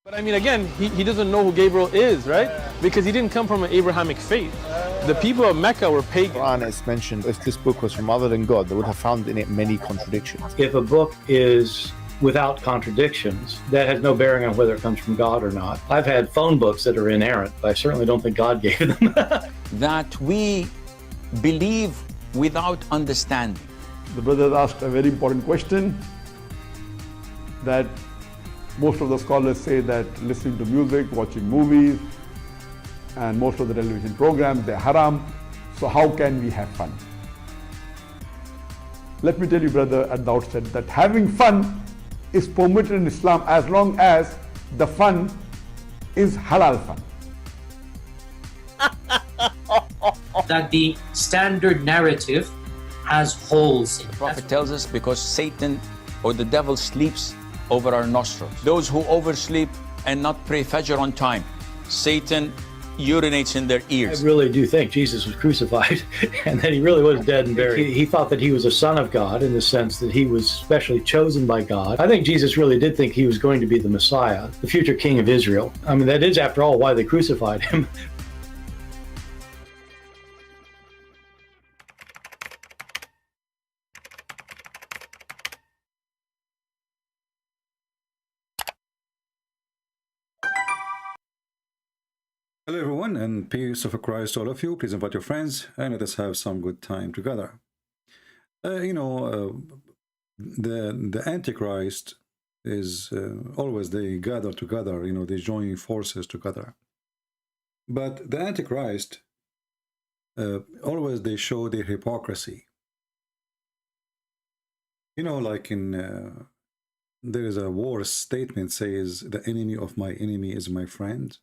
But I mean, again, he doesn't know who Gabriel is, right? Because he didn't come from an Abrahamic faith. The people of Mecca were pagan. Quran is mentioned, if this book was from other than God, they would have found in it many contradictions. If a book is without contradictions, that has no bearing on whether it comes from God or not. I've had phone books that are inerrant, but I certainly don't think God gave them. That we believe without understanding. The brother asked a very important question, that most of the scholars say that listening to music, watching movies, and most of the television programs, they're haram. So how can we have fun? Let me tell you, brother, at the outset, that having fun is permitted in Islam as long as the fun is halal fun. That the standard narrative has holes in it. The Prophet tells us because Satan or the devil sleeps over our nostrils. Those who oversleep and not pray Fajr on time, Satan urinates in their ears. I really do think Jesus was crucified and that he really was dead and buried. He thought that he was a son of God in the sense that he was specially chosen by God. I think Jesus really did think he was going to be the Messiah, the future king of Israel. I mean, that is, after all, why they crucified him. Hello everyone, and peace of Christ to all of you. Please invite your friends and let us have some good time together. The Antichrist is always, they gather together, they join forces together. But the Antichrist, always they show their hypocrisy. Like in, there is a war statement says, the enemy of my enemy is my friend.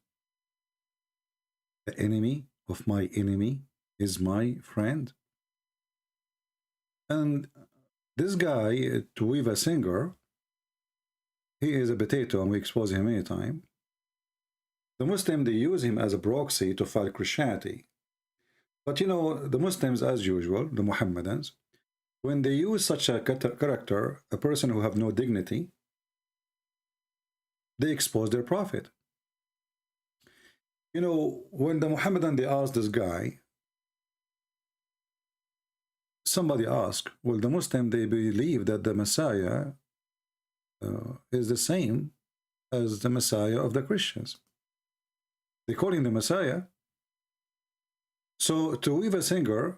The enemy of my enemy is my friend. And this guy, Tovia Singer, he is a potato and we expose him anytime. The Muslims, they use him as a proxy to fight Christianity. But the Muslims, as usual, the Muhammadans, when they use such a character, a person who have no dignity, they expose their prophet. When the Muhammadan, they asked this guy, somebody asked, well, the Muslim, they believe that the Messiah is the same as the Messiah of the Christians. They call him the Messiah. So Tovia Singer,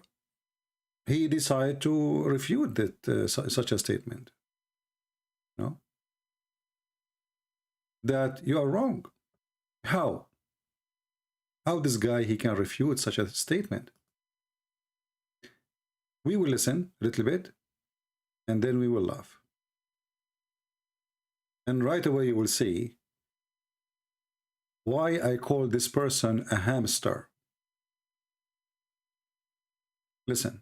he decided to refute that such a statement. That you are wrong. How? How this guy, he can refute such a statement? We will listen a little bit, and then we will laugh. And right away you will see why I call this person a hamster. Listen.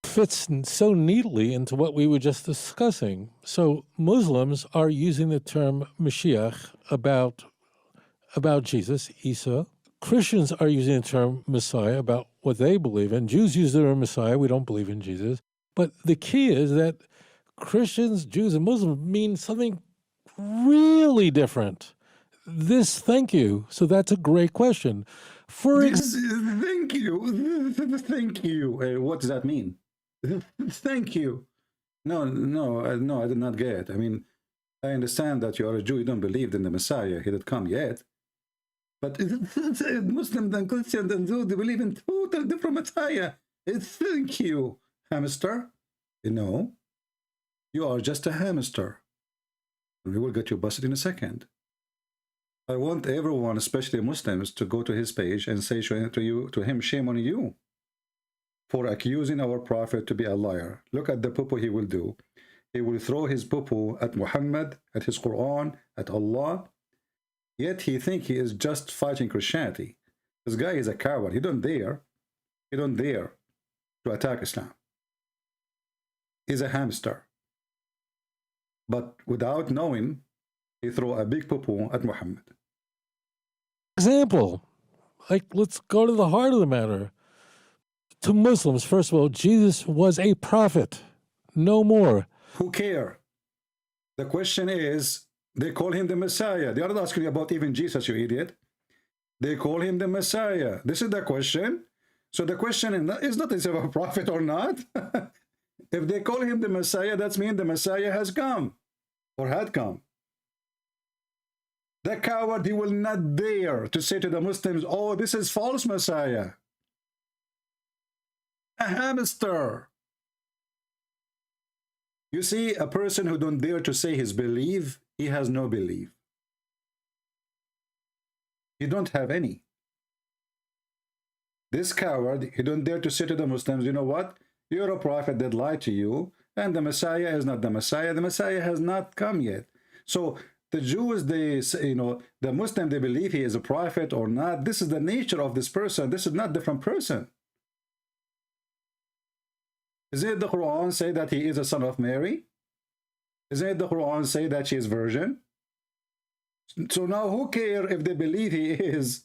Fits so neatly into what we were just discussing. So Muslims are using the term Mashiach about Jesus, Isa. Christians are using the term Messiah about what they believe in. Jews use the term Messiah. We don't believe in Jesus. But the key is that Christians, Jews, and Muslims mean something really different. Thank you. So that's a great question. Thank you. Thank you. What does that mean? Thank you. No, I did not get it. I mean, I understand that you are a Jew. You don't believe in the Messiah. He did come yet. But Muslims and Christians and Jews, they believe in total different Messiah. Thank you, hamster. No, you are just a hamster. We will get you busted in a second. I want everyone, especially Muslims, to go to his page and say to him, shame on you for accusing our prophet to be a liar. Look at the poo-poo he will do. He will throw his poo-poo at Muhammad, at his Quran, at Allah. Yet he thinks he is just fighting Christianity. This guy is a coward. He don't dare to attack Islam. He's a hamster. But without knowing, he threw a big poo-poo at Muhammad. Example, let's go to the heart of the matter. To Muslims, first of all, Jesus was a prophet, no more. Who care? The question is, They call him the Messiah. They are not asking you about even Jesus, you idiot. They call him the Messiah. This is the question. So the question is not is he a prophet or not. If they call him the Messiah, that means the Messiah has come or had come. The coward, he will not dare to say to the Muslims, oh, this is false Messiah. A hamster. You see, a person who don't dare to say his belief, he has no belief. He don't have any. This coward, he don't dare to say to the Muslims, you know what? You're a prophet that lied to you, and the Messiah is not the Messiah. The Messiah has not come yet. So the Jews, they, the Muslim, they believe he is a prophet or not. This is the nature of this person. This is not a different person. Isn't it the Quran say that he is a son of Mary? Isn't it the Quran say that she is virgin? So now who cares if they believe he is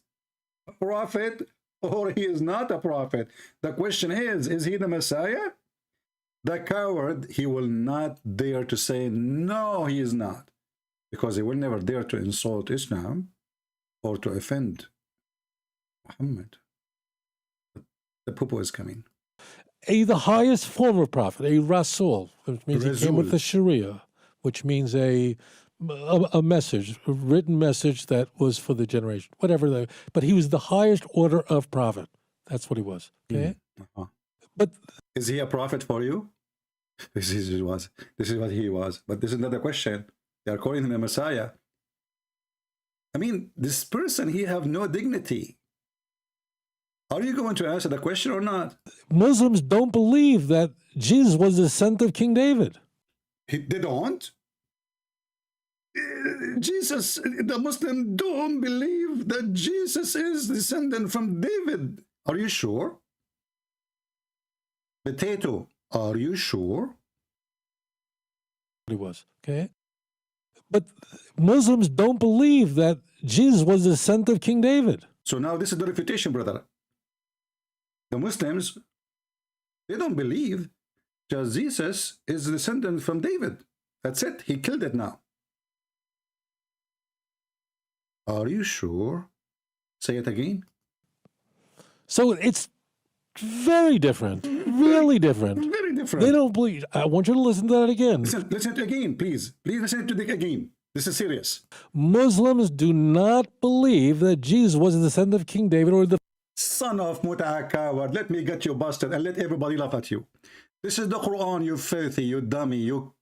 a prophet or he is not a prophet? The question is he the Messiah? The coward, he will not dare to say, no, he is not. Because he will never dare to insult Islam or to offend Muhammad. The poo-poo is coming. The highest form of prophet, a Rasul, which means he came with the Sharia, which means a message, a written message that was for the generation, whatever. But he was the highest order of prophet. That's what he was. Okay, but is he a prophet for you? This is what he was. But this is not the question. They are calling him a Messiah. I mean, this person, he have no dignity. Are you going to answer the question or not? Muslims don't believe that Jesus was the descendant of King David. They don't? Jesus, the Muslims don't believe that Jesus is descendant from David. Are you sure? Potato, are you sure? He was, okay? But Muslims don't believe that Jesus was the descendant of King David. So now this is the refutation, brother. The Muslims, they don't believe that Jesus is the descendant from David. That's it. He killed it now. Are you sure? Say it again. So it's very different. Really different. Very different. They don't believe. I want you to listen to that again. Listen to it again, please. Please listen to it again. This is serious. Muslims do not believe that Jesus was the descendant of King David or the son of Mut'a coward. Let me get you busted and let everybody laugh at you. This is the Quran, you filthy, you dummy, you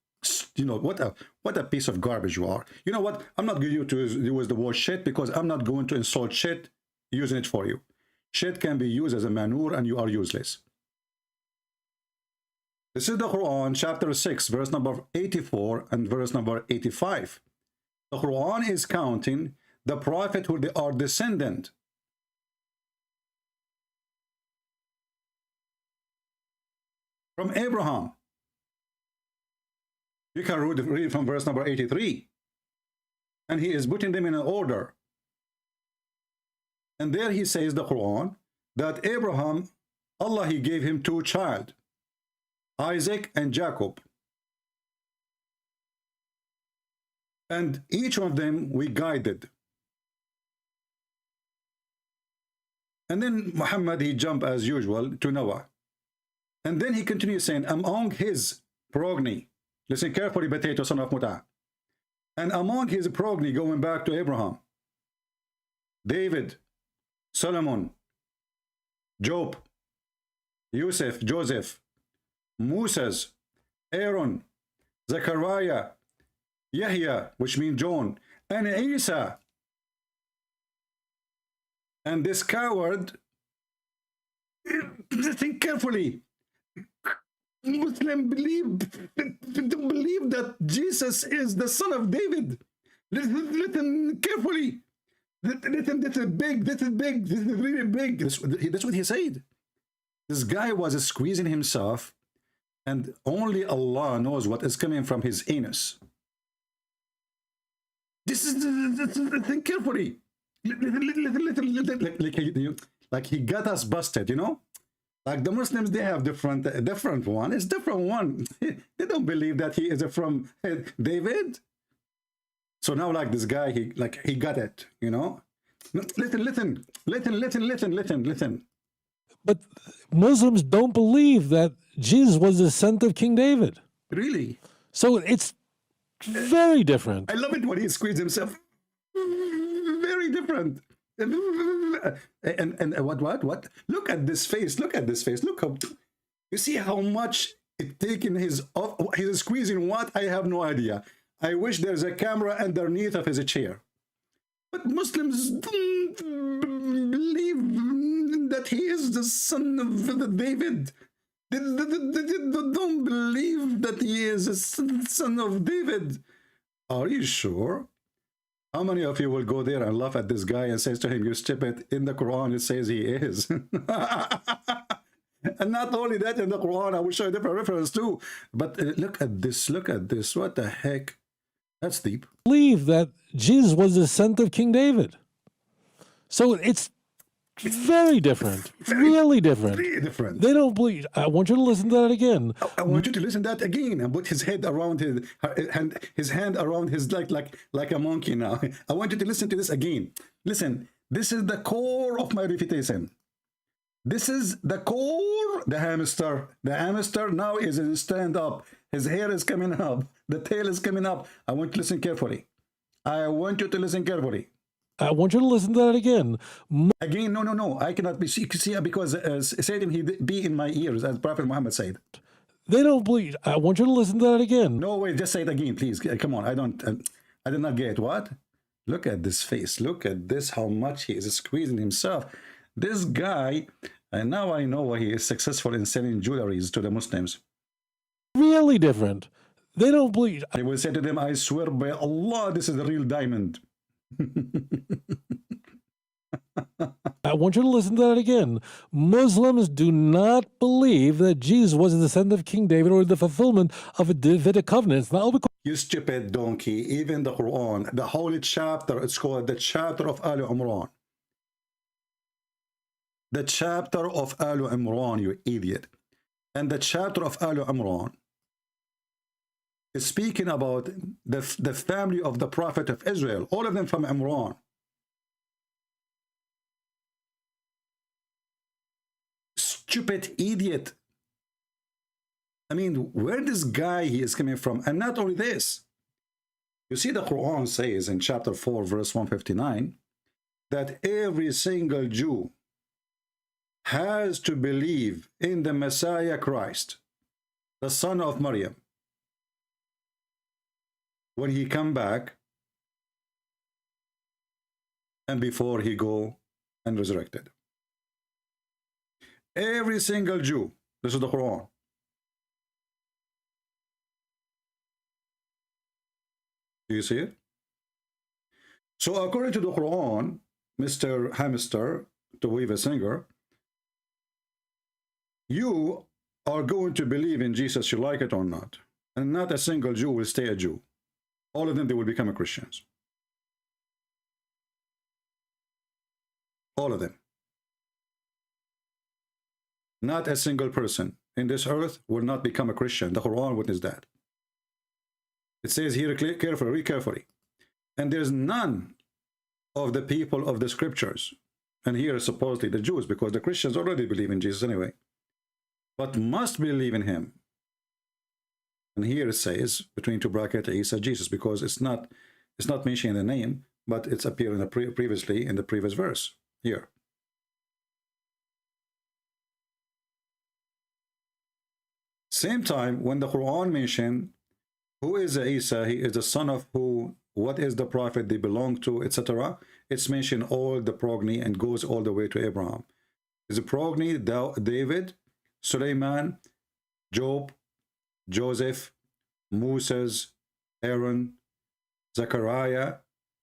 know, what a piece of garbage you are. You know what? I'm not going to use the word shit because I'm not going to insult shit using it for you. Shit can be used as a manure and you are useless. This is the Quran, chapter 6, verse number 84 and verse number 85. The Quran is counting the prophet who they are descendant. From Abraham. You can read from verse number 83. And he is putting them in an order. And there he says, the Quran, that Abraham, Allah, he gave him two children, Isaac and Jacob. And each of them we guided. And then Muhammad, he jumped as usual to Noah. And then he continues saying, among his progeny, listen carefully, potato, son of Mut'a, and among his progeny, going back to Abraham, David, Solomon, Job, Yusuf, Joseph, Moses, Aaron, Zechariah, Yahya, which means John, and Isa. And this coward, listen carefully, Muslim believe that Jesus is the son of David. Listen carefully. Listen, this is big, this is big, this is really big. That's what he said. This guy was squeezing himself, and only Allah knows what is coming from his anus. This is, listen carefully. Like he got us busted, you know? Like the Muslims, they have different one. It's different one. They don't believe that he is from David. So now, like this guy, he got it, you know. Listen. But Muslims don't believe that Jesus was the descendant of King David. Really? So it's very different. I love it when he squeezes himself. Very different. And what? Look at this face. Look at this face. Look how, you see how much it taken his off. He's squeezing what? I have no idea. I wish there's a camera underneath of his chair. But Muslims don't believe that he is the son of David. They don't believe that he is the son of David. Are you sure? How many of you will go there and laugh at this guy and says to him, "You stupid"? In the Quran, it says he is. And not only that, in the Quran, I will show you different reference too. But look at this. Look at this. What the heck? That's deep. Believe that Jesus was the descendant of King David. So it's very different. Really different. Really different. They don't believe. I want you to listen to that again. I want you to listen to that again and put his head around his hand around his like a monkey now. I want you to listen to this again. Listen, this is the core of my refutation. This is the core. The hamster. The hamster now is in stand up. His hair is coming up. The tail is coming up. I want you to listen carefully. I want you to listen carefully. I want you to listen to that again. Again, no. I cannot be see because Satan he be in my ears, as Prophet Muhammad said. They don't believe. I want you to listen to that again. No, wait, just say it again, please. Come on, I did not get what? Look at this face. Look at this, how much he is squeezing himself. This guy, and now I know why he is successful in selling jewelries to the Muslims. Really different. They don't believe. They will say to them, "I swear by Allah, this is the real diamond." I want you to listen to that again. Muslims do not believe that Jesus was a descendant of King David or the fulfillment of a Davidic covenant. It's not because You stupid donkey. Even the Quran, the holy chapter, it's called the chapter of Al Imran. The chapter of Al Imran, you idiot. And the chapter of Al Imran is speaking about the family of the Prophet of Israel, all of them from Imran. Stupid idiot. I mean, where this guy he is coming from? And not only this, you see the Quran says in chapter 4 verse 159 that every single Jew has to believe in the Messiah Christ, the son of Maryam, when he come back and before he go and resurrected. Every single Jew. This is the Quran. Do you see it? So according to the Quran, Mr. Hamster, Tovia Singer, you are going to believe in Jesus, you like it or not. And not a single Jew will stay a Jew. All of them, they will become Christians. All of them. Not a single person in this earth will not become a Christian. The Quran witness that. It says here carefully, read carefully. And there's none of the people of the scriptures, and here is supposedly the Jews, because the Christians already believe in Jesus anyway, but must believe in him. And here it says, between two brackets, Isa, Jesus, because it's not mentioning the name, but it's appearing previously in the previous verse here. Same time, when the Quran mentioned who is Isa, he is the son of who, what is the prophet they belong to, etc. It's mentioned all the progeny and goes all the way to Abraham. Is a progeny David, Suleiman, Job, Joseph, Moses, Aaron, Zechariah,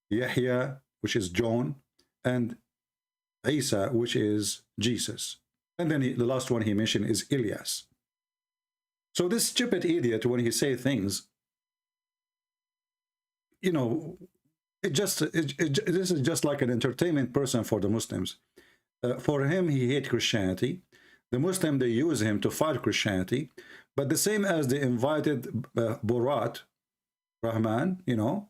Yahya, which is John, and Isa, which is Jesus. And then the last one he mentioned is Elias. So this stupid idiot, when he say things, you know, this is just like an entertainment person for the Muslims. For him, he hates Christianity. The Muslim, they use him to fight Christianity. But the same as they invited Borat Rahman, you know,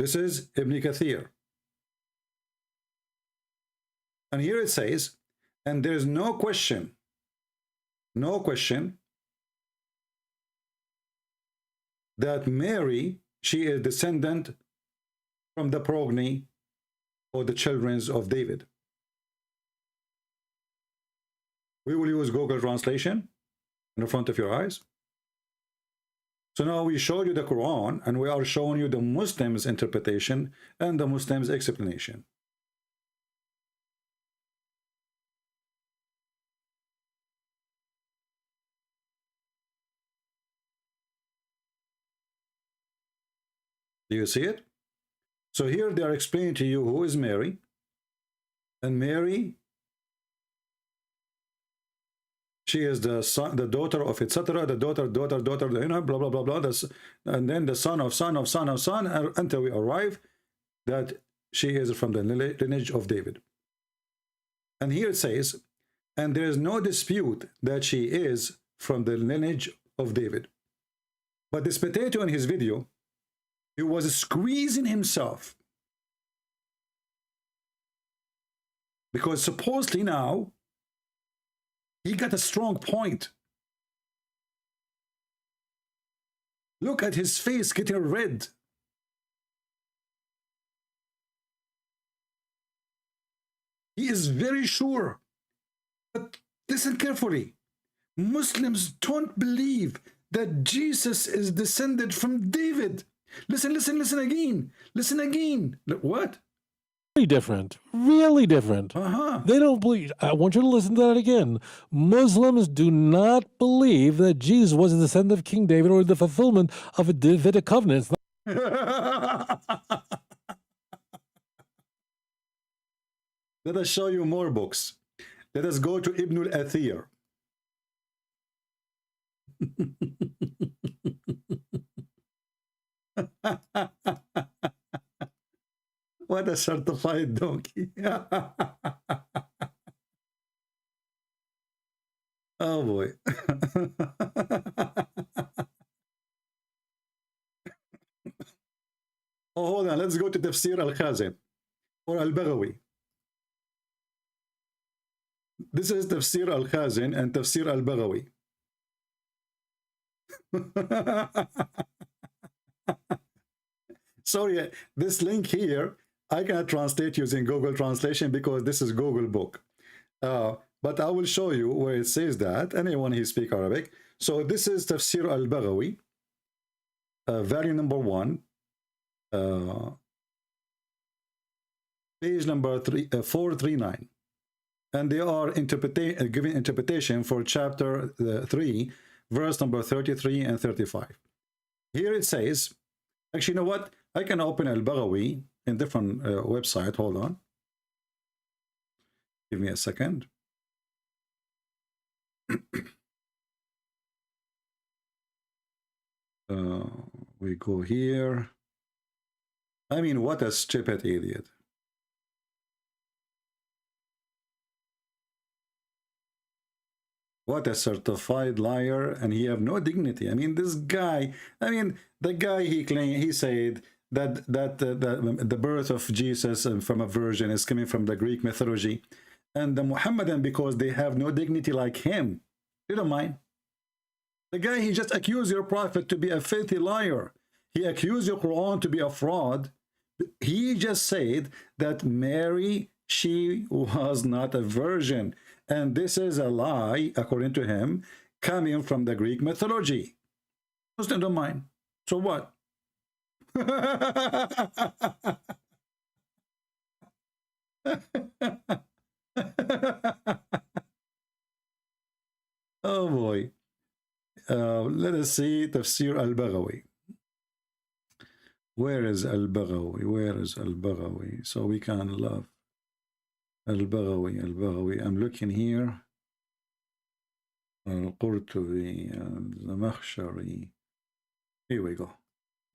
This is Ibn Kathir. And here it says, and there is no question that Mary, she is descendant from the progeny or the children of David. We will use Google Translation in front of your eyes. So now we showed you the Quran, and we are showing you the Muslims' interpretation and the Muslims' explanation. Do you see it? So here they are explaining to you who is Mary. And Mary, she is the son, the daughter of etc. The daughter, you know, blah, blah, blah, blah. And then the son of son of son of son, until we arrive that she is from the lineage of David. And here it says, and there is no dispute that she is from the lineage of David. But this potato in his video, he was squeezing himself, because supposedly now he got a strong point. Look at his face getting red. He is very sure. But listen carefully. Muslims don't believe that Jesus is descended from David. Listen again. Listen again. What? Really different. Really different. They don't believe. I want you to listen to that again. Muslims do not believe that Jesus was a descendant of King David or the fulfillment of a Davidic covenant. Let us show you more books. Let us go to Ibn al-Athir. What a certified donkey. Oh boy. Oh, hold on. Let's go to Tafsir al-Khazin or al-Baghawi. This is Tafsir al-Khazin and Tafsir al-Baghawi. Sorry, this link here, I cannot translate using Google Translation because this is Google book. But I will show you where it says that, anyone who speaks Arabic. So this is Tafsir al-Baghawi, volume number 1, page number 439. And they are giving interpretation for chapter 3, verse number 33 and 35. Here it says, actually, you know what? I can open al-Baghawi in different website. Hold on. Give me a second. We go here. I mean, what a stupid idiot. What a certified liar, and he have no dignity. I mean, this guy, the guy he said that the birth of Jesus from a virgin is coming from the Greek mythology, and the Muhammadan, because they have no dignity like him. You don't mind. The guy, he just accused your prophet to be a filthy liar. He accused your Quran to be a fraud. He just said that Mary, she was not a virgin. And this is a lie, according to him, coming from the Greek mythology. Muslims don't mind. So what? Oh boy. Let us see Tafsir al-Baghawi. Where is al-Baghawi? Where is al-Baghawi? So we can love. Al-Baghawi. I'm looking here. Al-Qurtubi, Zamakhshari. Here we go.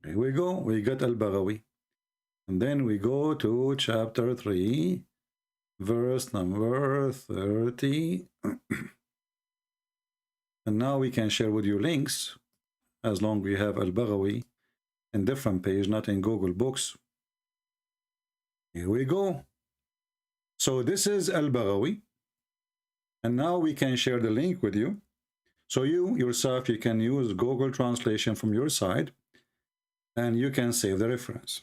We got al-Baghawi. And then we go to chapter 3, verse number 30. And now we can share with you links, as long as we have al-Baghawi in different page, not in Google Books. Here we go. So this is Al-Baghawi. And now we can share the link with you. So you yourself, you can use Google Translation from your side, and you can save the reference.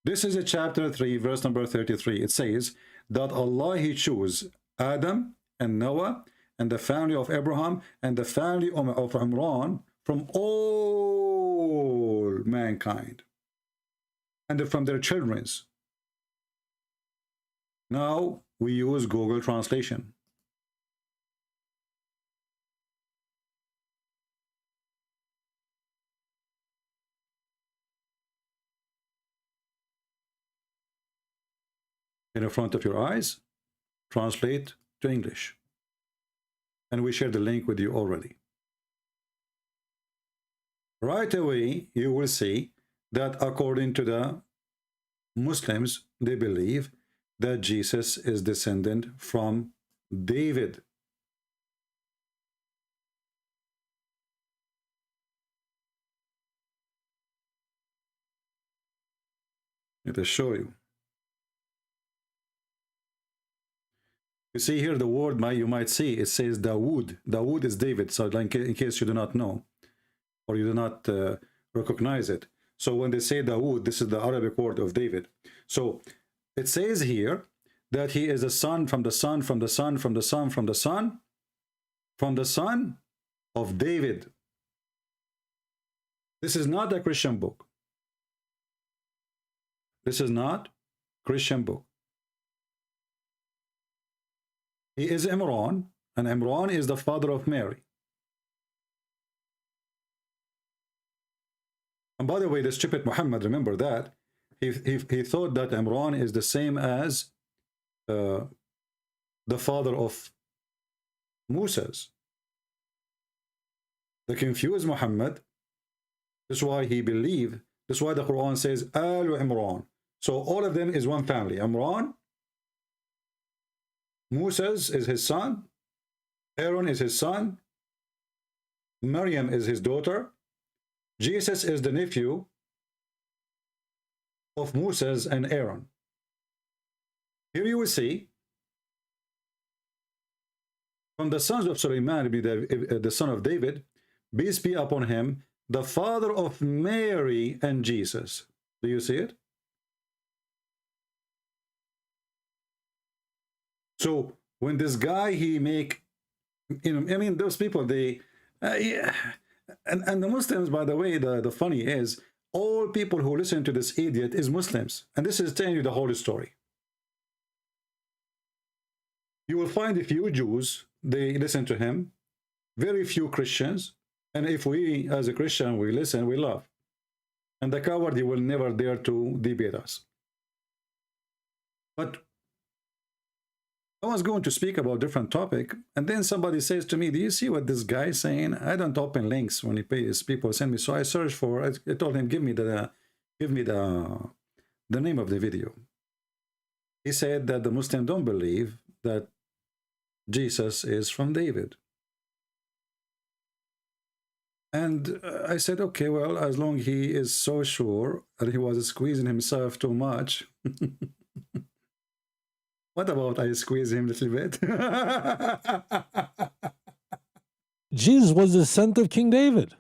This is a chapter 3, verse number 33. It says that Allah, He chose Adam and Noah and the family of Abraham and the family of Imran from all mankind and from their children's. Now we use Google Translation. In front of your eyes, translate to English. And we share the link with you already. Right away, you will see that according to the Muslims, they believe that Jesus is descendant from David. Let us show you. You see here the word you might see, it says Dawood. Dawood is David, so in case you do not know or you do not recognize it. So when they say Dawood, this is the Arabic word of David. So it says here that he is a son from the son, from the son, from the son, from the son, from the son of David. This is not a Christian book. This is not a Christian book. He is Imran, and Imran is the father of Mary. And by the way, the stupid Muhammad, remember that, he thought that Imran is the same as the father of Moses. The confused Muhammad, that's why he believed, that's why the Quran says Al Imran. So all of them is one family. Imran, Moses is his son, Aaron is his son, Maryam is his daughter, Jesus is the nephew of Moses and Aaron. Here you will see, from the sons of Sulaiman, the son of David, peace be upon him, the father of Mary and Jesus. Do you see it? So when this guy, he make, I mean, those people, they, yeah. And the Muslims, by the way, the funny is, all people who listen to this idiot is Muslims. And this is telling you the whole story. You will find a few Jews, they listen to him, very few Christians. And if we, as a Christian, we listen, we love. And the coward, he will never dare to debate us. But I was going to speak about a different topic, and then somebody says to me, do you see what this guy is saying? I don't open links when he pays, people send me. So I searched for, I told him, give me the name of the video. He said that the Muslims don't believe that Jesus is from David. And I said, okay, well, as long as he is so sure that he was squeezing himself too much, what about I squeeze him a little bit? Jesus was the son of King David.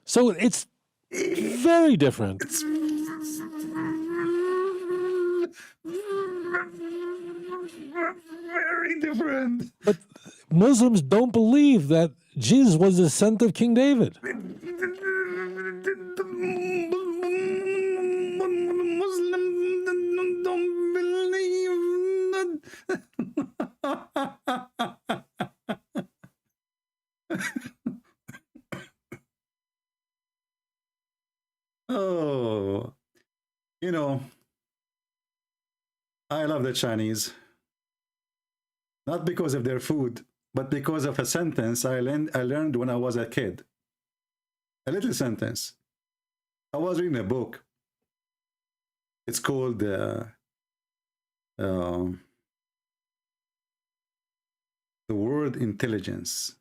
So it's very different. It's very different. But Muslims don't believe that Jesus was the son of King David. Muslims don't believe Oh, you know, I love the Chinese. Not because of their food, but because of a sentence I learned when I was a kid. A little sentence. I was reading a book. It's called The Word Intelligence.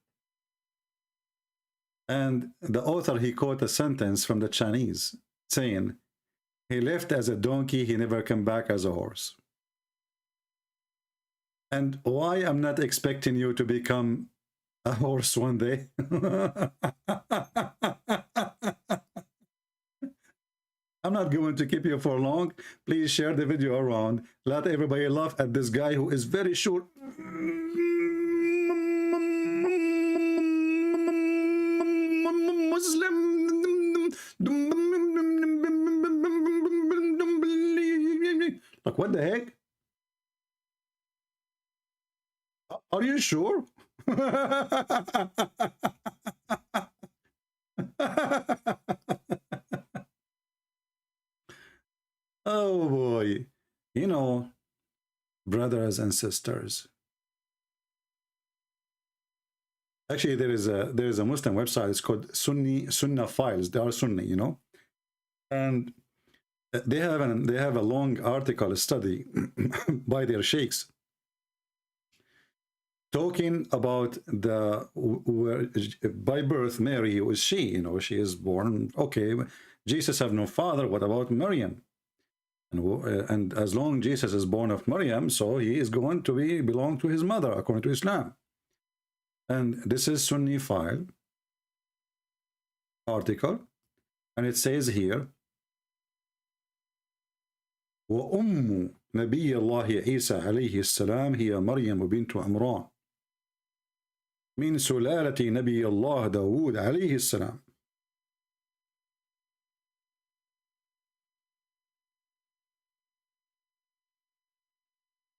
And the author, he quote a sentence from the Chinese saying, he left as a donkey, he never come back as a horse. And why I'm not expecting you to become a horse one day? I'm not going to keep you for long. Please share the video around. Let everybody laugh at this guy who is very sure. Muslim. Like, what the heck? Are you sure? Oh boy. You know, brothers and sisters. Actually, there is a Muslim website. It's called Sunnah Files. They are Sunni, you know, and they have a long article study by their sheikhs talking about by birth Mary, who is she? You know, she is born. Okay, Jesus have no father. What about Maryam? And as long Jesus is born of Maryam, so he is going to belong to his mother according to Islam. And this is Sunni File article, and it says here, وأم نبي الله عيسى عليه السلام هي مريم بنت عمران من سلالة نبي الله داود عليه السلام.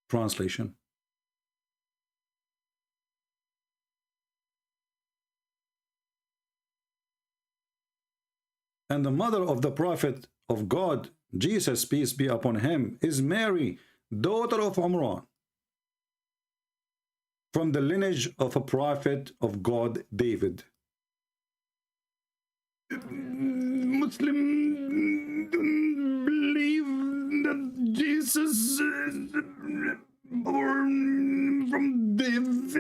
Translation. And the mother of the prophet of God, Jesus, peace be upon him, is Mary, daughter of Umran, from the lineage of a prophet of God, David. Muslim don't believe that Jesus is born from David.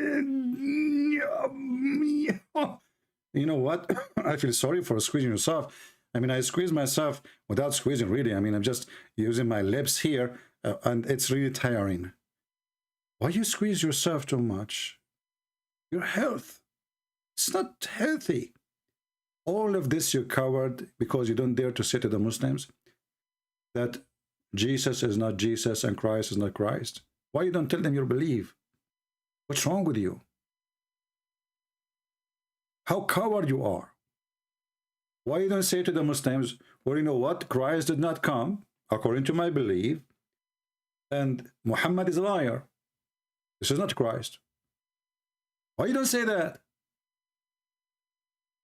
You know what? I feel sorry for squeezing yourself. I mean, I squeeze myself without squeezing, really. I mean, I'm just using my lips here, and it's really tiring. Why you squeeze yourself too much? Your health. It's not healthy. All of this you covered because you don't dare to say to the Muslims that Jesus is not Jesus and Christ is not Christ. Why you don't tell them your belief? What's wrong with you? How coward you are. Why you don't say to the Muslims, well, you know what? Christ did not come, according to my belief, and Muhammad is a liar. This is not Christ. Why you don't say that?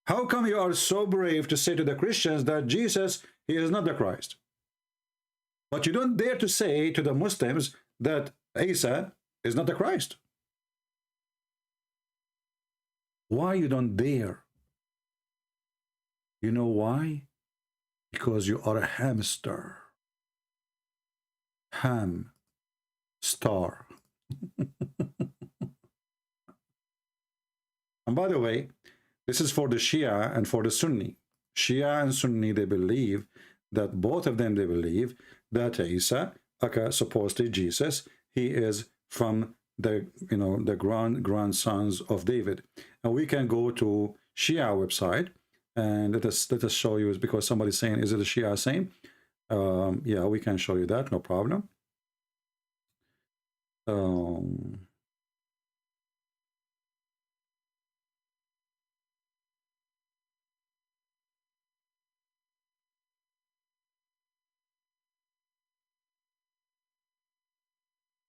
How come you are so brave to say to the Christians that Jesus, he is not the Christ? But you don't dare to say to the Muslims that Isa is not the Christ. Why you don't dare? You know why? Because you are a hamster. Ham. Star. And by the way, this is for the Shia and for the Sunni. Shia and Sunni, they believe that both of them, they believe that Isa, supposedly Jesus, he is from the, you know, the grandsons of David. And we can go to Shia website and let us show you, because somebody's saying, is it a Shia saying? Yeah, we can show you that, no problem.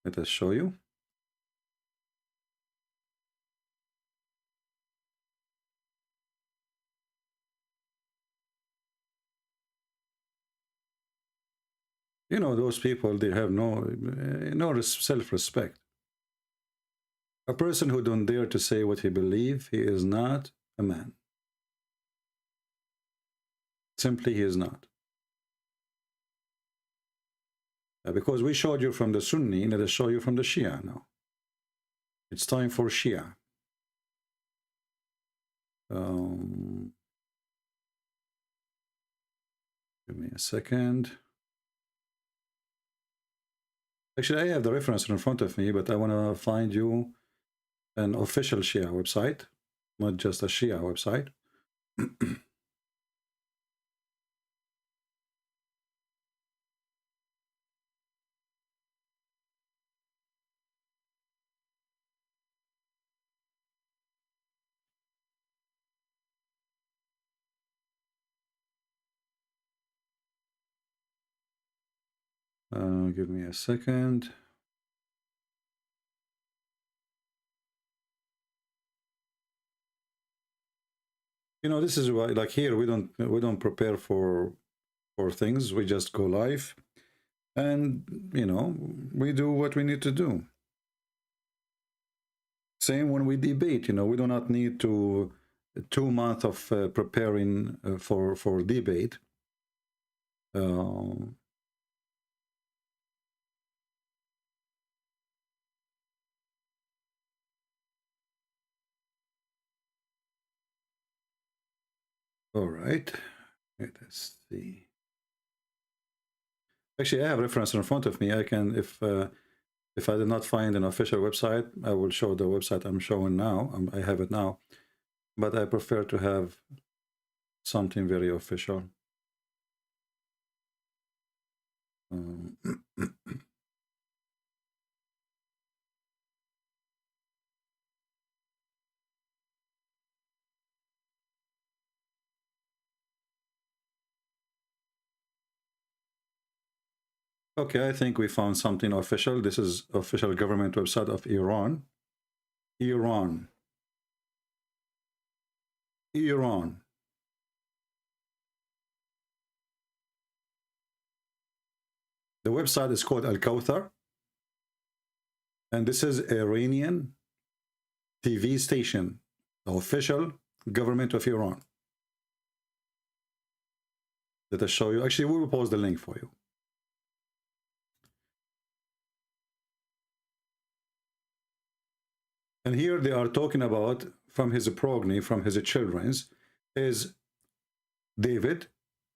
Let us show you. You know, those people, they have no self-respect. A person who don't dare to say what he believes, he is not a man. Simply, he is not. Because we showed you from the Sunni, let us show you from the Shia now. It's time for Shia. Give me a second. Actually, I have the reference in front of me, but I want to find you an official Shia website, not just a Shia website. Give me a second. You know, this is why, like here, we don't prepare for things. We just go live, and you know, we do what we need to do. Same when we debate. You know, we do not need 2 months of preparing for debate. All right, let's see. Actually, I have reference in front of me. I can, if I did not find an official website, I will show the website I'm showing now. I have it now, but I prefer to have something very official. Okay, I think we found something official. This is official government website of Iran. Iran. Iran. The website is called Al-Kawthar. And this is Iranian TV station, the official government of Iran. Let us show you. Actually, we will post the link for you. And here they are talking about from his progeny, from his children's, is David,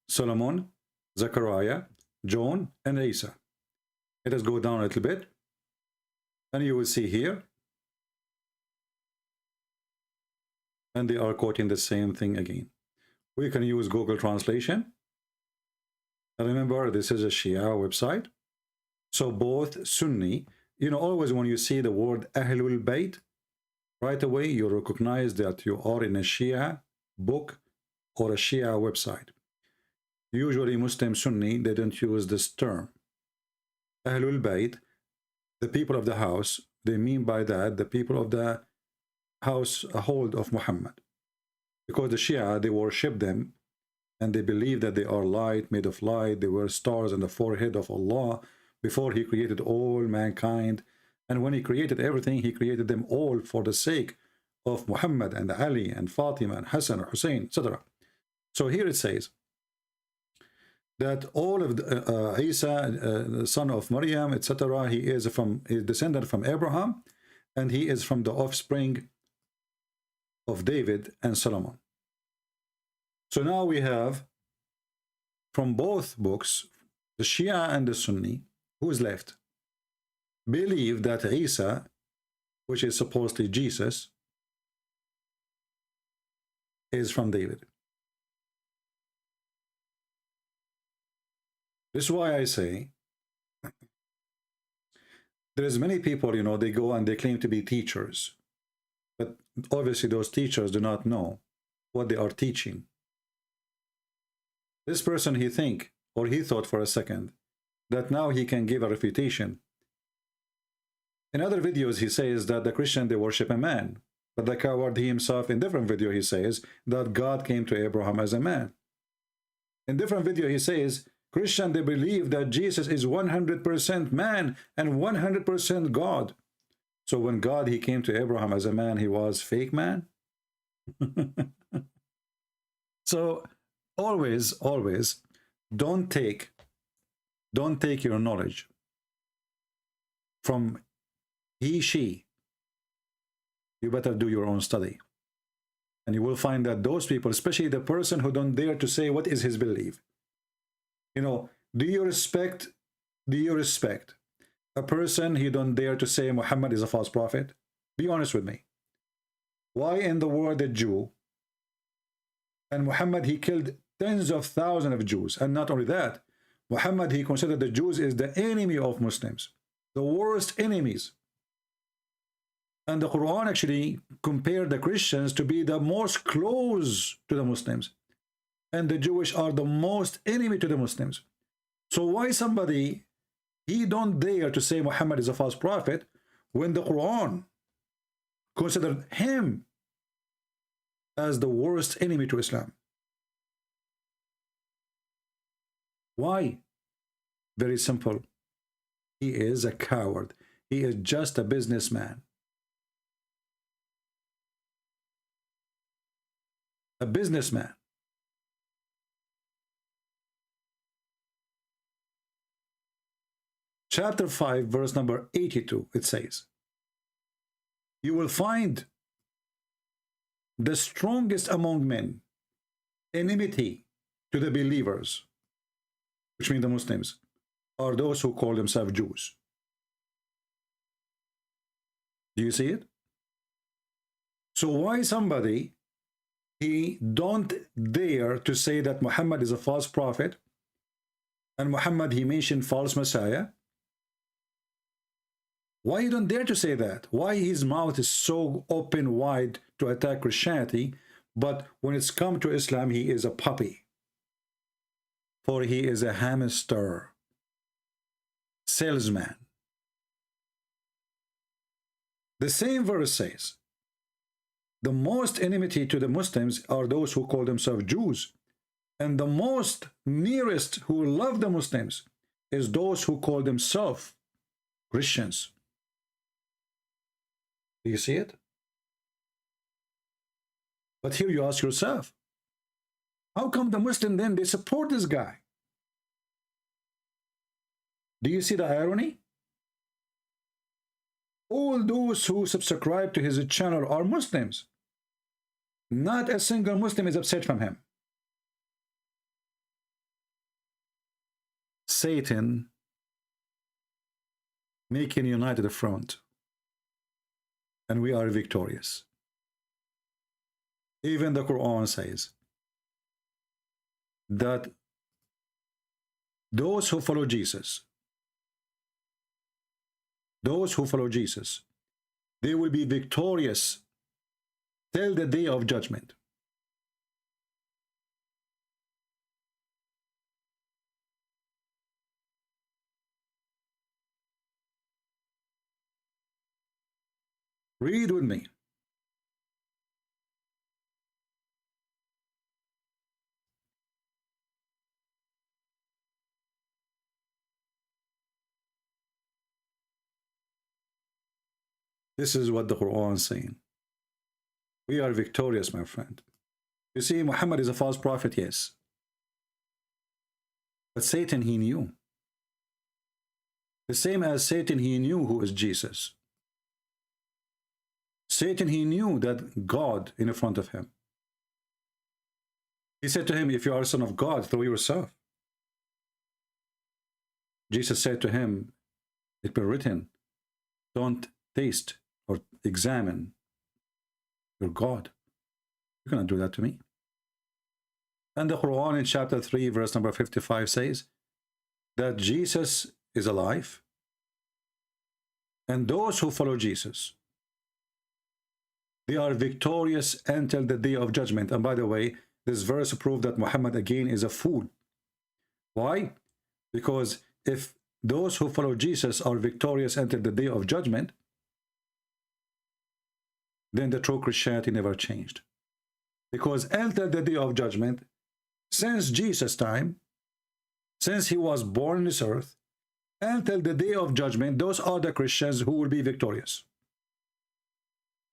Solomon, Zechariah, John, and Isa. Let us go down a little bit. And you will see here. And they are quoting the same thing again. We can use Google Translation. And remember, this is a Shia website. So both Sunni, you know, always when you see the word Ahlul Bayt, right away you recognize that you are in a Shia book or a Shia website. Usually Muslim Sunni, they don't use this term. Ahlul Bayt, the people of the house, they mean by that the people of the household of Muhammad. Because the Shia, they worship them and they believe that they are light, made of light. They were stars on the forehead of Allah before he created all mankind. And when he created everything, he created them all for the sake of Muhammad and Ali and Fatima and Hassan and Hussein, etc. So here it says that all of Isa, the son of Maryam, etc., he is descended from Abraham, and he is from the offspring of David and Solomon. So now we have from both books, the Shia and the Sunni, who is left? Believe that Isa, which is supposedly Jesus, is from David. This is why I say there's many people, you know, they go and they claim to be teachers, but obviously those teachers do not know what they are teaching. This person, he thought for a second that now he can give a refutation. In other videos, he says that the Christian, they worship a man. But the coward, he himself, in different video, he says that God came to Abraham as a man. In different video, he says, Christian, they believe that Jesus is 100% man and 100% God. So when God, he came to Abraham as a man, he was fake man? So always, don't take your knowledge from he, she. You better do your own study. And you will find that those people, especially the person who don't dare to say what is his belief. You know, do you respect a person who don't dare to say Muhammad is a false prophet? Be honest with me. Why in the world a Jew? And Muhammad, he killed tens of thousands of Jews. And not only that, Muhammad, he considered the Jews is the enemy of Muslims, the worst enemies. And the Quran actually compared the Christians to be the most close to the Muslims. And the Jewish are the most enemy to the Muslims. So why somebody, he don't dare to say Muhammad is a false prophet when the Quran considered him as the worst enemy to Islam? Why? Very simple. He is a coward. He is just a businessman. A businessman. Chapter 5, verse number 82, it says, you will find the strongest among men enmity to the believers, which means the Muslims, are those who call themselves Jews. Do you see it? So why somebody, he don't dare to say that Muhammad is a false prophet, and Muhammad, he mentioned false Messiah? Why you don't dare to say that? Why his mouth is so open wide to attack Christianity, but when it's come to Islam, he is a puppy? For he is a hamster, salesman. The same verse says, the most enmity to the Muslims are those who call themselves Jews, and the most nearest who love the Muslims is those who call themselves Christians. Do you see it? But here you ask yourself, how come the Muslim then, they support this guy? Do you see the irony? All those who subscribe to his channel are Muslims. Not a single Muslim is upset from him. Satan making united front, and we are victorious. Even the Quran says that those who follow Jesus, they will be victorious till the day of judgment. Read with me. This is what the Quran is saying. We are victorious, my friend. You see, Muhammad is a false prophet, yes. But Satan, he knew. The same as Satan, he knew who is Jesus. Satan, he knew that God in front of him. He said to him, if you are a son of God, throw yourself. Jesus said to him, it's been written, don't taste or examine your God. You cannot do that to me. And the Quran in chapter 3, verse number 55 says that Jesus is alive. And those who follow Jesus, they are victorious until the day of judgment. And by the way, this verse proves that Muhammad again is a fool. Why? Because if those who follow Jesus are victorious until the day of judgment, then the true Christianity never changed. Because until the day of judgment, since Jesus' time, since he was born on this earth, until the day of judgment, those are the Christians who will be victorious.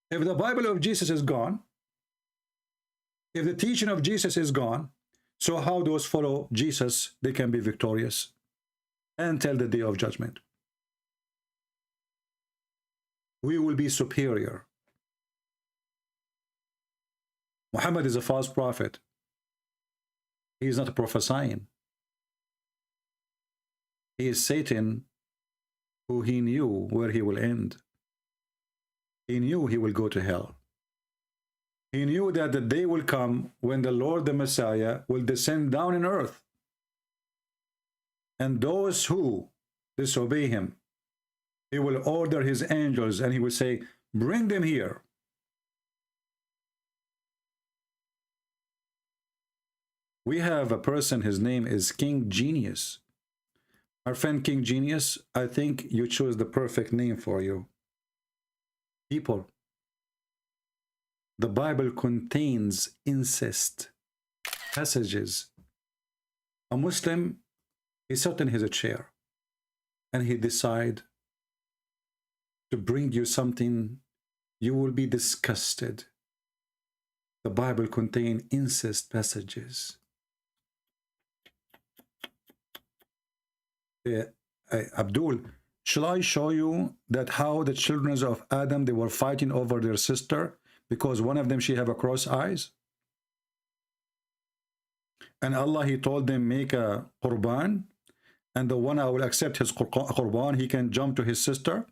If the Bible of Jesus is gone, if the teaching of Jesus is gone, so how those follow Jesus, they can be victorious until the day of judgment? We will be superior. Muhammad is a false prophet. He is not prophesying. He is Satan, who he knew where he will end. He knew he will go to hell. He knew that the day will come when the Lord, the Messiah, will descend down in earth. And those who disobey him, he will order his angels and he will say, bring them here. We have a person, his name is King Genius. Our friend King Genius, I think you chose the perfect name for you. People, the Bible contains incest passages. A Muslim, he sat in his chair and he decide to bring you something, you will be disgusted. The Bible contains incest passages. Abdul, shall I show you that how the children of Adam, they were fighting over their sister because one of them, she have a cross eyes? And Allah, he told them, make a qurban, and the one I will accept his qurban, he can jump to his sister.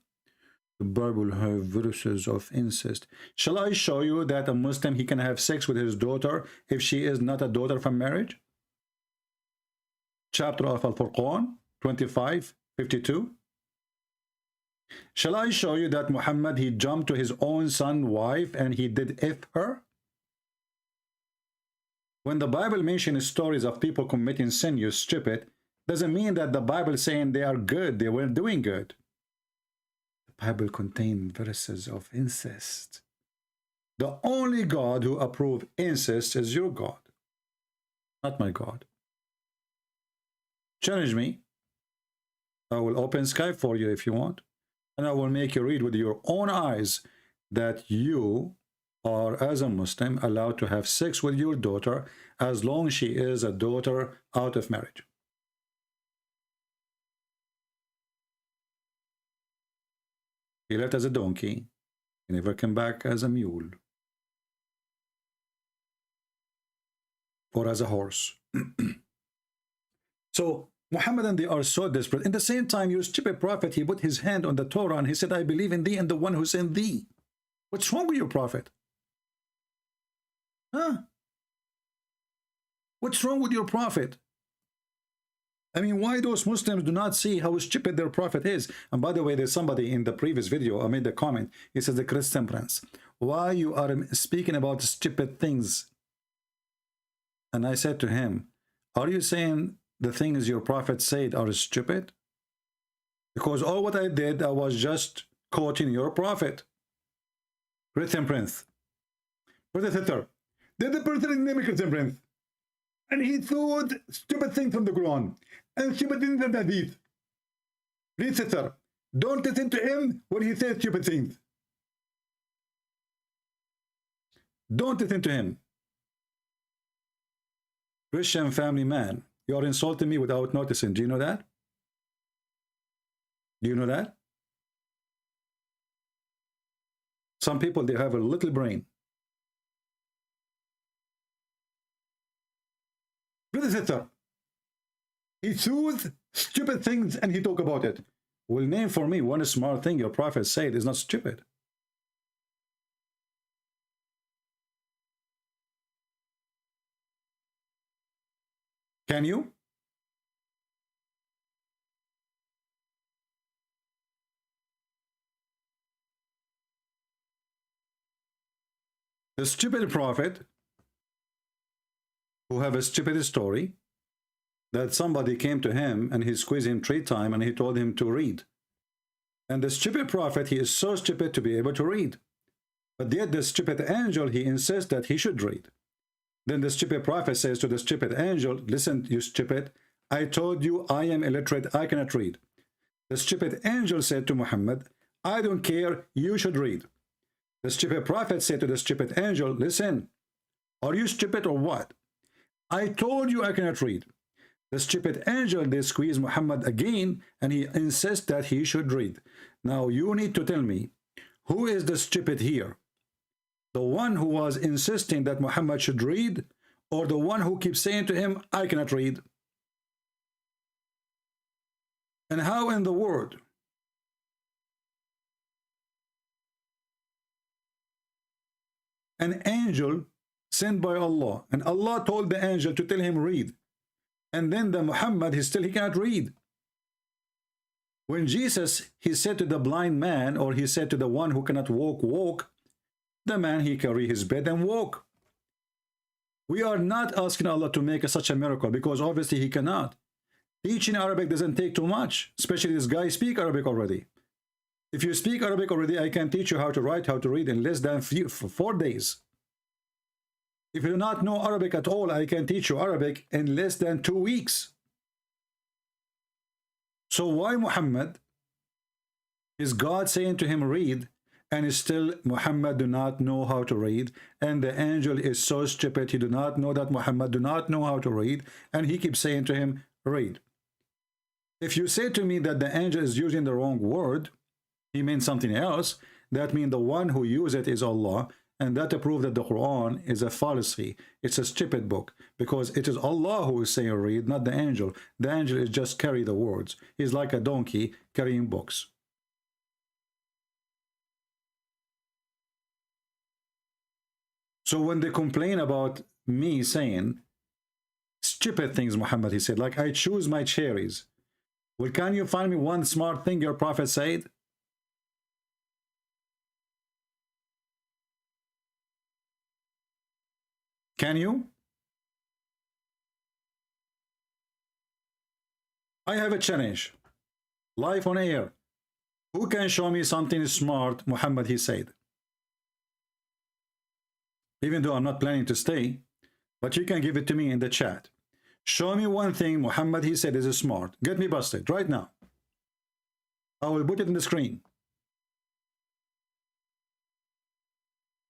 The Bible have verses of incest. Shall I show you that a Muslim, he can have sex with his daughter if she is not a daughter from marriage? Chapter of Al-Furqan 25:52. Shall I show you that Muhammad, he jumped to his own son's wife and he did F her? When the Bible mentions stories of people committing sin, you stupid, doesn't mean that the Bible saying they are good, they were doing good. The Bible contains verses of incest. The only God who approves incest is your God, not my God. Challenge me. I will open Skype for you if you want, and I will make you read with your own eyes that you are, as a Muslim, allowed to have sex with your daughter as long as she is a daughter out of marriage. He left as a donkey. He never came back as a mule or as a horse. So Muhammad and they are so desperate. In the same time, your stupid prophet, he put his hand on the Torah and he said, I believe in thee and the one who sent thee. What's wrong with your prophet? Huh? What's wrong with your prophet? I mean, why those Muslims do not see how stupid their prophet is? And by the way, there's somebody in the previous video, I made a comment. He says, the Christian Prince, why you are speaking about stupid things? And I said to him, are you saying the things your prophet said are stupid? Because all what I did, I was just quoting your prophet. Christian Prince. Brother, did the person name Christian Prince? And he thought stupid things from the Quran and stupid things from the Hadith. Please, sister, don't listen to him when he says stupid things. Don't listen to him. Christian family man, you are insulting me without noticing. Do you know that? Do you know that? Some people, they have a little brain. Brother, sister, he choose stupid things and he talk about it. Well, name for me one smart thing your prophet said is not stupid. Can you? The stupid prophet who have a stupid story that somebody came to him and he squeezed him 3 times and he told him to read. And the stupid prophet, he is so stupid to be able to read. But yet the stupid angel, he insists that he should read. Then the stupid prophet says to the stupid angel, listen, you stupid, I told you I am illiterate, I cannot read. The stupid angel said to Muhammad, I don't care, you should read. The stupid prophet said to the stupid angel, listen, are you stupid or what? I told you I cannot read. The stupid angel, they squeeze Muhammad again and he insists that he should read. Now you need to tell me, who is the stupid here? The one who was insisting that Muhammad should read, or the one who keeps saying to him, I cannot read? And how in the world an angel sent by Allah, and Allah told the angel to tell him read, and then the Muhammad he cannot read? When Jesus, he said to the blind man, or he said to the one who cannot walk, the man, he carry his bed and walk. We are not asking Allah to make such a miracle, because obviously he cannot. Teaching Arabic doesn't take too much, especially this guy speak Arabic already. If you speak Arabic already, I can teach you how to write, how to read in less than 4 days. If you do not know Arabic at all, I can teach you Arabic in less than 2 weeks. So why Muhammad? Is God saying to him read, and still Muhammad do not know how to read, and the angel is so stupid he do not know that Muhammad do not know how to read, and he keeps saying to him read? If you say to me that the angel is using the wrong word, he means something else, that means the one who uses it is Allah, and that proves that the Quran is a fallacy. It's a stupid book, because it is Allah who is saying read, not the angel. The angel is just carry the words. He's like a donkey carrying books. So when they complain about me saying stupid things, Muhammad, he said, like I choose my cherries. Well, can you find me one smart thing your prophet said? Can you? I have a challenge. Live on air. Who can show me something smart, Muhammad, he said? Even though I'm not planning to stay, but you can give it to me in the chat. Show me one thing Muhammad, he said, is smart. Get me busted right now. I will put it in the screen.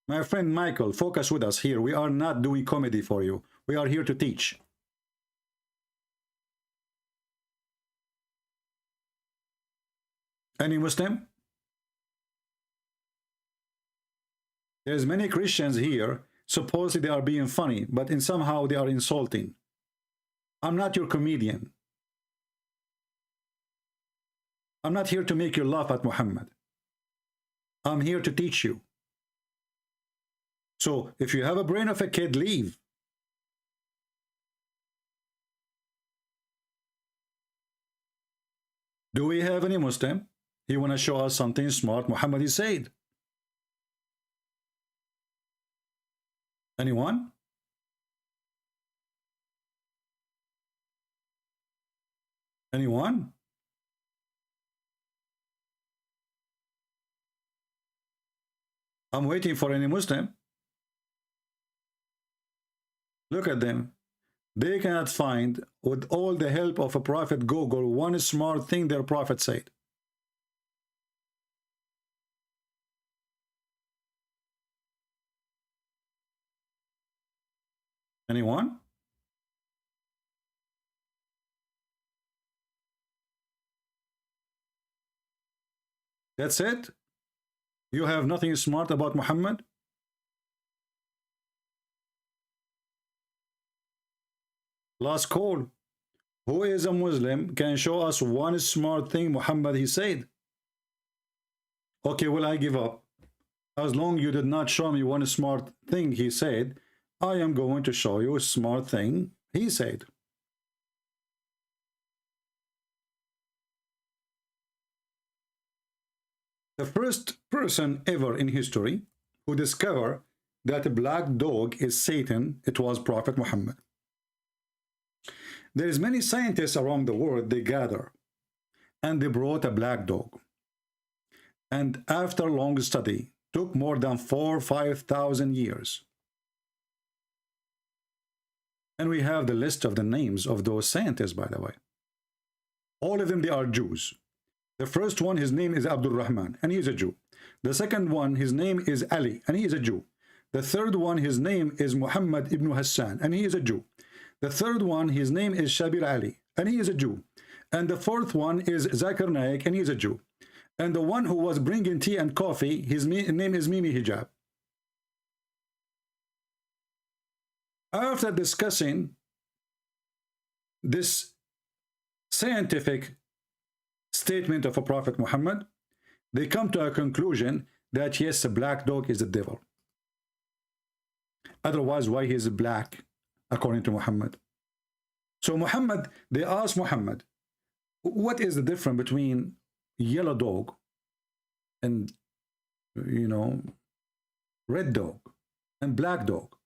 My friend Michael, focus with us here. We are not doing comedy for you. We are here to teach. Any Muslim? There's many Christians here. Supposedly they are being funny, but in somehow they are insulting. I'm not your comedian. I'm not here to make you laugh at Muhammad. I'm here to teach you. So if you have a brain of a kid, leave. Do we have any Muslim? He want to show us something smart Muhammad he said. Anyone? Anyone? I'm waiting for any Muslim. Look at them. They cannot find, with all the help of a prophet Google, one smart thing their prophet said. Anyone? That's it? You have nothing smart about Muhammad? Last call. Who is a Muslim can show us one smart thing Muhammad he said? Okay, well, I give up. As long as you did not show me one smart thing he said, I am going to show you a smart thing he said. The first person ever in history who discovered that a black dog is Satan, it was Prophet Muhammad. There is many scientists around the world, they gather, and they brought a black dog. And after long study, took more than 4,000 or 5,000 years. And we have the list of the names of those scientists, by the way. All of them, they are Jews. The first one, his name is Abdul Rahman, and he is a Jew. The second one, his name is Ali, and he is a Jew. The third one, his name is Muhammad ibn Hassan, and he is a Jew. The third one, his name is Shabir Ali, and he is a Jew. And the fourth one is Zakir Naik, and he is a Jew. And the one who was bringing tea and coffee, his name is Mimi Hijab. After discussing this scientific statement of a Prophet Muhammad, they come to a conclusion that yes, a black dog is the devil. Otherwise, why he is black, according to Muhammad? So Muhammad, they asked Muhammad, what is the difference between yellow dog and, you know, red dog and black dog?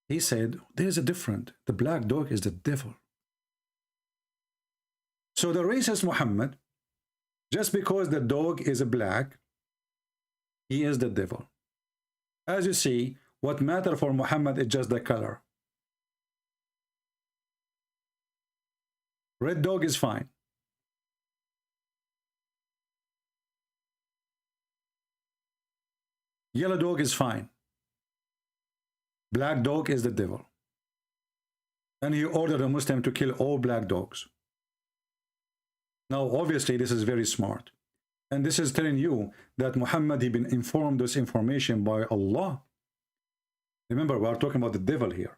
He said, there's a difference. The black dog is the devil. So the racist Muhammad, just because the dog is a black, he is the devil. As you see, what matters for Muhammad is just the color. Red dog is fine. Yellow dog is fine. Black dog is the devil. And he ordered a Muslim to kill all black dogs. Now, obviously, this is very smart. And this is telling you that Muhammad, he been informed this information by Allah. Remember, we are talking about the devil here.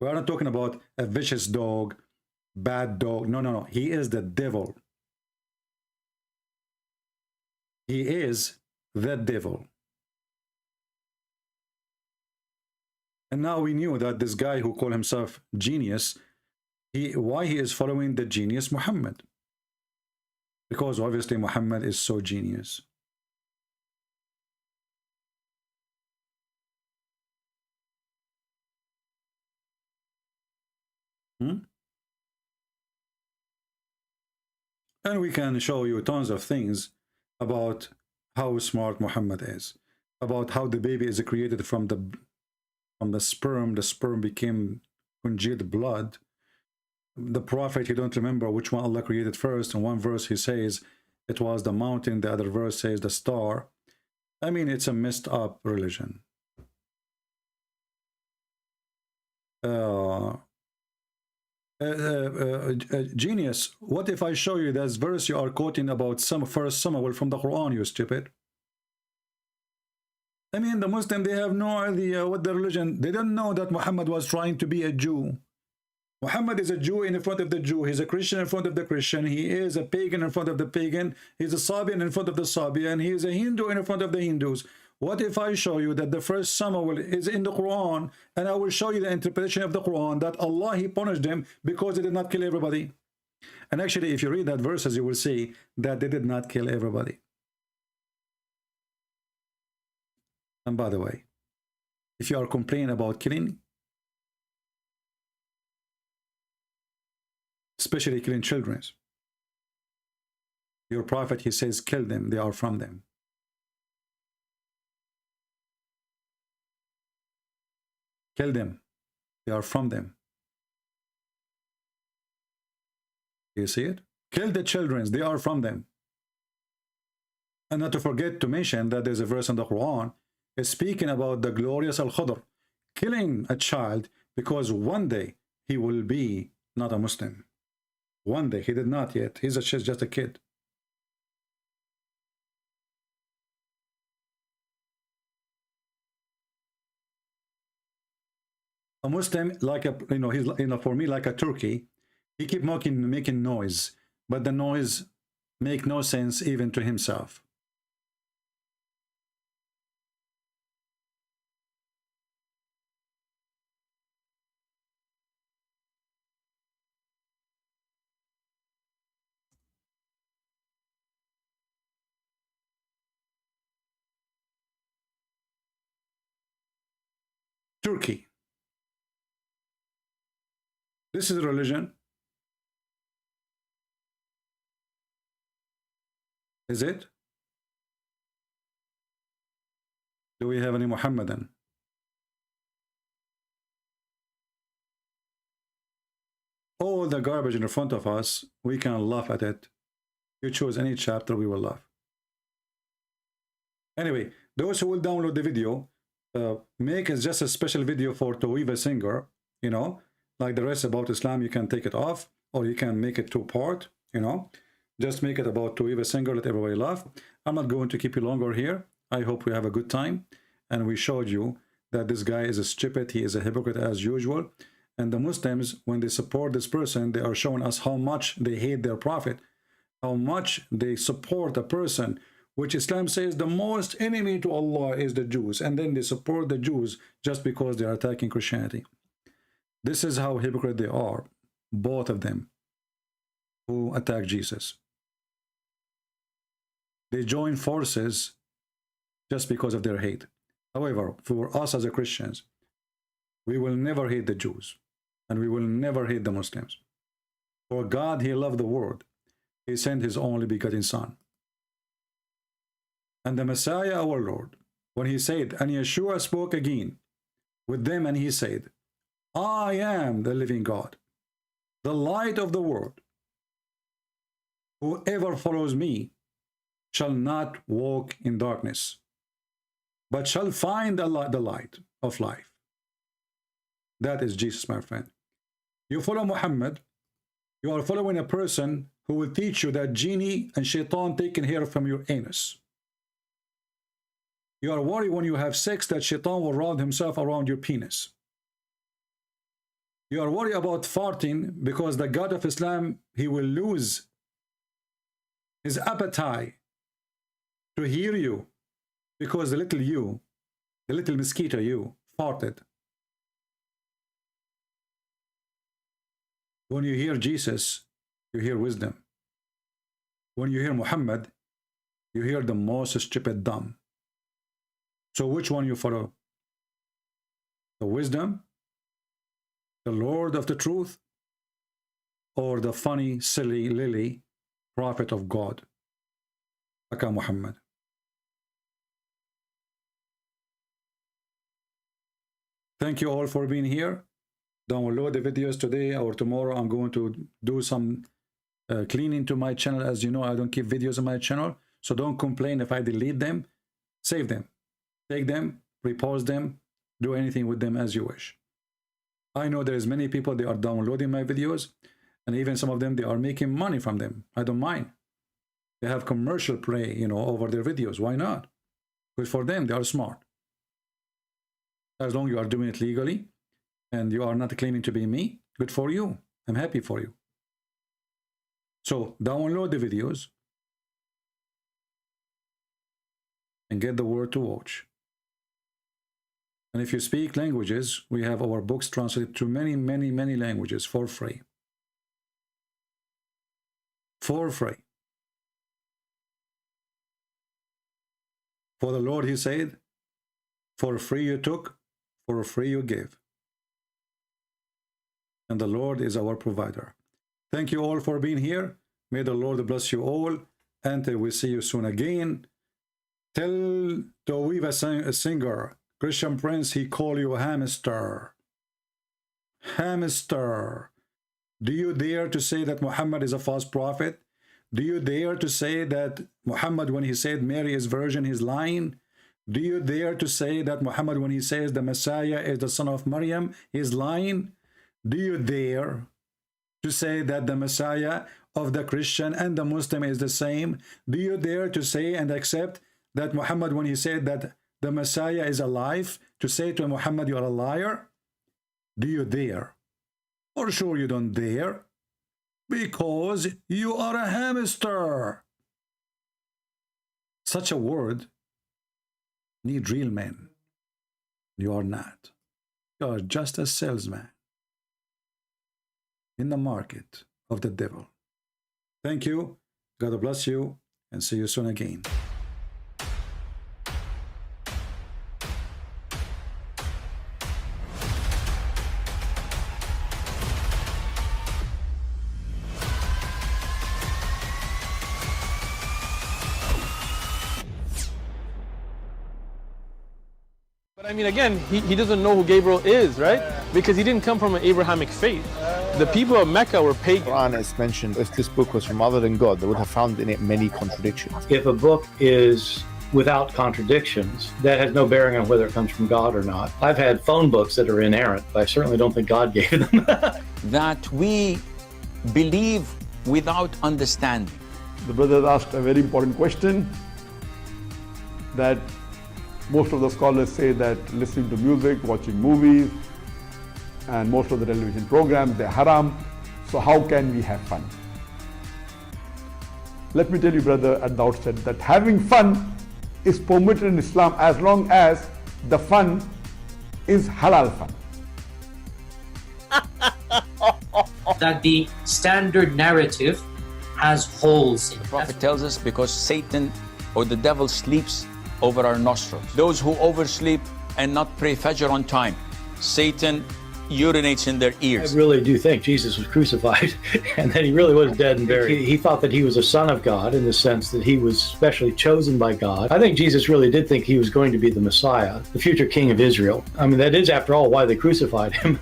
We are not talking about a vicious dog, bad dog. No, no, no. He is the devil. He is the devil. And now we knew that this guy who called himself genius, why he is following the genius Muhammad? Because obviously Muhammad is so genius. And we can show you tons of things about how smart Muhammad is, about how the baby is created from the sperm. The sperm became congealed blood. The prophet, he don't remember which one Allah created first. In one verse he says it was the mountain, the other verse says the star. I mean, it's a messed up religion. Genius, what if I show you this verse you are quoting about first Samuel from the Quran, you stupid? I mean, the Muslim, they have no idea what the religion, they don't know that Muhammad was trying to be a Jew. Muhammad is a Jew in front of the Jew. He's a Christian in front of the Christian. He is a pagan in front of the pagan. He's a Sabian in front of the Sabian. He is a Hindu in front of the Hindus. What if I show you that the first Samuel is in the Quran, and I will show you the interpretation of the Quran, that Allah, he punished them because they did not kill everybody. And actually, if you read that verses, you will see that they did not kill everybody. And by the way, if you are complaining about killing, especially killing children, your prophet, he says, kill them, they are from them. Kill them, they are from them. Do you see it? Kill the children, they are from them. And not to forget to mention that there's a verse in the Quran is speaking about the glorious Al-Khadr, killing a child because one day he will be not a Muslim. One day, he did not yet. He's just a kid. A Muslim, like a, he's, for me, like a turkey. He keep making noise, but the noise make no sense even to himself. Turkey. This is religion. Is it? Do we have any Muhammadan? All the garbage in front of us, we can laugh at it. You choose any chapter, we will laugh. Anyway, those who will download the video, make it just a special video for Tovia Singer, like the rest about Islam. You can take it off, or you can make it two-part, just make it about Tovia Singer, let everybody laugh. I'm not going to keep you longer here. I hope we have a good time, and we showed you that this guy is a stupid, he is a hypocrite as usual. And the Muslims, when they support this person, they are showing us how much they hate their prophet, how much they support a person which Islam says the most enemy to Allah is the Jews, and then they support the Jews just because they are attacking Christianity. This is how hypocrite they are, both of them who attack Jesus. They join forces just because of their hate. However, for us as a Christians, we will never hate the Jews, and we will never hate the Muslims. For God, he loved the world. He sent his only begotten Son. And the Messiah, our Lord, when he said, and Yeshua spoke again with them, and he said, I am the living God, the light of the world. Whoever follows me shall not walk in darkness, but shall find the light of life. That is Jesus, my friend. You follow Muhammad, you are following a person who will teach you that genie and shaitan taking hair from your anus. You are worried when you have sex that shaitan will round himself around your penis. You are worried about farting because the God of Islam, he will lose his appetite to hear you because the little mosquito you farted. When you hear Jesus, you hear wisdom. When you hear Muhammad, you hear the most stupid dumb. So which one you follow? The wisdom, the Lord of the truth, or the funny, silly, lily prophet of God, Aka Muhammad? Thank you all for being here. Download the videos today or tomorrow. I'm going to do some cleaning to my channel. As you know, I don't keep videos on my channel, so don't complain if I delete them. Save them. Take them, repost them, do anything with them as you wish. I know there's many people, they are downloading my videos, and even some of them, they are making money from them. I don't mind. They have commercial play, you know, over their videos. Why not? Good for them, they are smart. As long as you are doing it legally, and you are not claiming to be me, good for you. I'm happy for you. So, download the videos, and get the word to watch. And if you speak languages, we have our books translated to many, many, many languages for free. For free. For the Lord, he said, for free you took, for free you give. And the Lord is our provider. Thank you all for being here. May the Lord bless you all. Until we see you soon again. Tell Tovia Singer, Christian Prince, he call you hamster. Hamster. Do you dare to say that Muhammad is a false prophet? Do you dare to say that Muhammad, when he said Mary is virgin, he's lying? Do you dare to say that Muhammad, when he says the Messiah is the son of Maryam, he's lying? Do you dare to say that the Messiah of the Christian and the Muslim is the same? Do you dare to say and accept that Muhammad, when he said that the Messiah is alive, to say to Muhammad, you are a liar? Do you dare? For sure you don't dare, because you are a hamster. Such a word need real men. You are not. You are just a salesman in the market of the devil. Thank you. God bless you, and see you soon again. But I mean, again, he doesn't know who Gabriel is, right? Because he didn't come from an Abrahamic faith. The people of Mecca were pagan. Quran is mentioned, if this book was from other than God, they would have found in it many contradictions. If a book is without contradictions, that has no bearing on whether it comes from God or not. I've had phone books that are inerrant, but I certainly don't think God gave them. That we believe without understanding. The brother asked a very important question, that Most of the scholars say that listening to music, watching movies, and most of the television programs, they're haram. So how can we have fun? Let me tell you, brother, at the outset that having fun is permitted in Islam as long as the fun is halal fun. That the standard narrative has holes in it. The Prophet tells us because Satan or the devil sleeps over our nostrils. Those who oversleep and not pray Fajr on time, Satan urinates in their ears. I really do think Jesus was crucified and that he really was dead and buried. He thought that he was a son of God in the sense that he was specially chosen by God. I think Jesus really did think he was going to be the Messiah, the future king of Israel. I mean, that is, after all, why they crucified him,